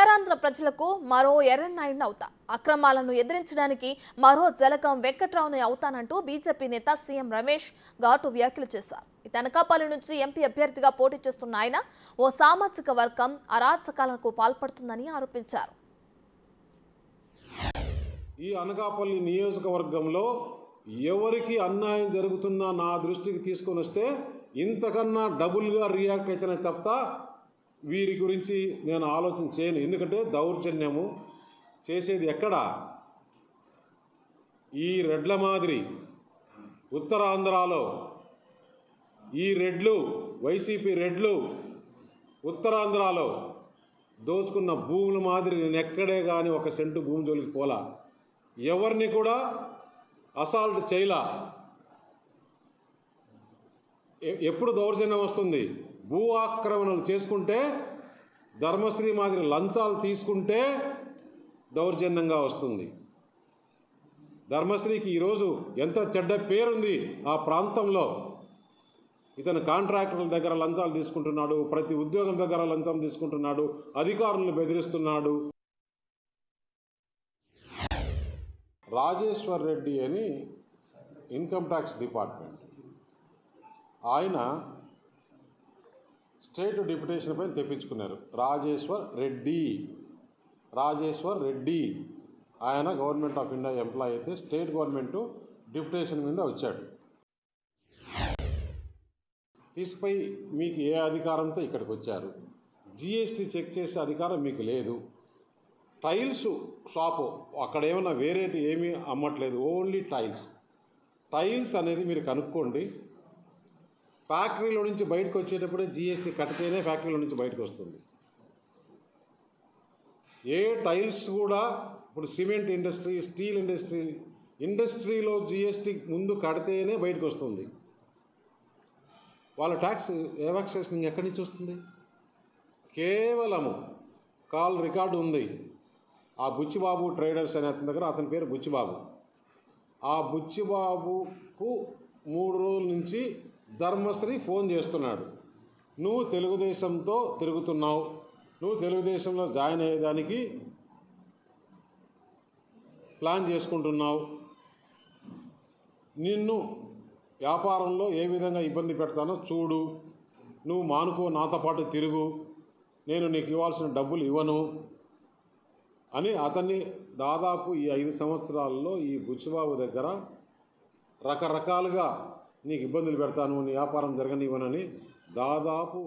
ఉత్తరాంధ్ర ప్రజలకు మరో ఎర్రన్నాయుడిని అవుతా, అక్రమాలను ఎదిరించడానికి మరో జలకం వెంకట్రావుని అవుతానంటూ బీజేపీ నేత సీఎం రమేష్ ఘాటు వ్యాఖ్యలు చేశారు. తనకాపల్లి నుంచి ఎంపీ అభ్యర్థిగా పోటీ చేస్తున్న ఆయన ఓ సామాజిక వర్గం అరాచకాలకు పాల్పడుతుందని ఆరోపించారు. ఈ అనకాపల్లి నియోజకవర్గంలో ఎవరికి అన్యాయం జరుగుతున్నా నా దృష్టికి తీసుకొని వస్తే ఇంతకన్నా డబుల్గా రియాక్ట్ అయితేనే తప్ప వీరి గురించి నేను ఆలోచన చేయను. ఎందుకంటే దౌర్జన్యము చేసేది ఎక్కడ? ఈ రెడ్ల మాదిరి ఉత్తరాంధ్రలో ఈ రెడ్లు, వైసీపీ రెడ్లు ఉత్తరాంధ్రలో దోచుకున్న భూముల మాదిరి నేను ఎక్కడే కానీ ఒక సెంటు భూమి జోలికి పోలా, ఎవరిని కూడా అసాల్ట్ చేయలా. ఎప్పుడు దౌర్జన్యం వస్తుంది? భూ ఆక్రమణలు చేసుకుంటే, ధర్మశ్రీ మాదిరి లంచాలు తీసుకుంటే దౌర్జన్యంగా వస్తుంది. ధర్మశ్రీకి ఈరోజు ఎంత చెడ్డ పేరుంది ఆ ప్రాంతంలో. ఇతను కాంట్రాక్టర్ల దగ్గర లంచాలు తీసుకుంటున్నాడు, ప్రతి ఉద్యోగం దగ్గర లంచం తీసుకుంటున్నాడు, అధికారులను బెదిరిస్తున్నాడు. రాజేశ్వర్ రెడ్డి అని ఇన్కమ్ ట్యాక్స్ డిపార్ట్మెంట్ ఆయన స్టేట్ డిప్యుటేషన్ పైన తెప్పించుకున్నారు. రాజేశ్వర్ రెడ్డి ఆయన గవర్నమెంట్ ఆఫ్ ఇండియా ఎంప్లాయీ అయితే స్టేట్ గవర్నమెంట్ డిప్యుటేషన్ మీద వచ్చాడు. తీసుకుపోయి మీకు ఏ అధికారంతో ఇక్కడికి వచ్చారు? జిఎస్టీ చెక్ చేసే అధికారం మీకు లేదు. టైల్స్ షాపు అక్కడ ఏమన్నా వేరేటి ఏమీ అమ్మట్లేదు, ఓన్లీ టైల్స్ అనేది మీరు కనుక్కోండి. ఫ్యాక్టరీలో నుంచి బయటకు వచ్చేటప్పుడే జిఎస్టీ కట్టితేనే ఫ్యాక్టరీలో నుంచి బయటకు వస్తుంది. ఏ టైల్స్ కూడా ఇప్పుడు సిమెంట్ ఇండస్ట్రీ, స్టీల్ ఇండస్ట్రీలో జిఎస్టీ ముందు కడితేనే బయటకు వస్తుంది. వాళ్ళ ట్యాక్స్ ఎవాక్సేషన్ ఎక్కడి నుంచి వస్తుంది? కేవలము కాల్ రికార్డు ఉంది. ఆ బుచ్చిబాబు ట్రేడర్స్ అనే అతని దగ్గర, అతని పేరు బుచ్చిబాబు. ఆ బుచ్చిబాబుకు 3 రోజుల నుంచి ధర్మశ్రీ ఫోన్ చేస్తున్నాడు. నువ్వు తెలుగుదేశంతో తిరుగుతున్నావు, నువ్వు తెలుగుదేశంలో జాయిన్ అయ్యేదానికి ప్లాన్ చేసుకుంటున్నావు, నిన్ను వ్యాపారంలో ఏ విధంగా ఇబ్బంది పెడతానో చూడు, నువ్వు మానుకో, నాతో పాటు తిరుగు, నేను నీకు ఇవ్వాల్సిన డబ్బులు ఇవ్వను అని అతన్ని దాదాపు ఈ 5 సంవత్సరాల్లో ఈ బుచ్చిబాబు దగ్గర రకరకాలుగా నీకు ఇబ్బందులు పెడతాను, నీ వ్యాపారం జరగనివ్వనని దాదాపు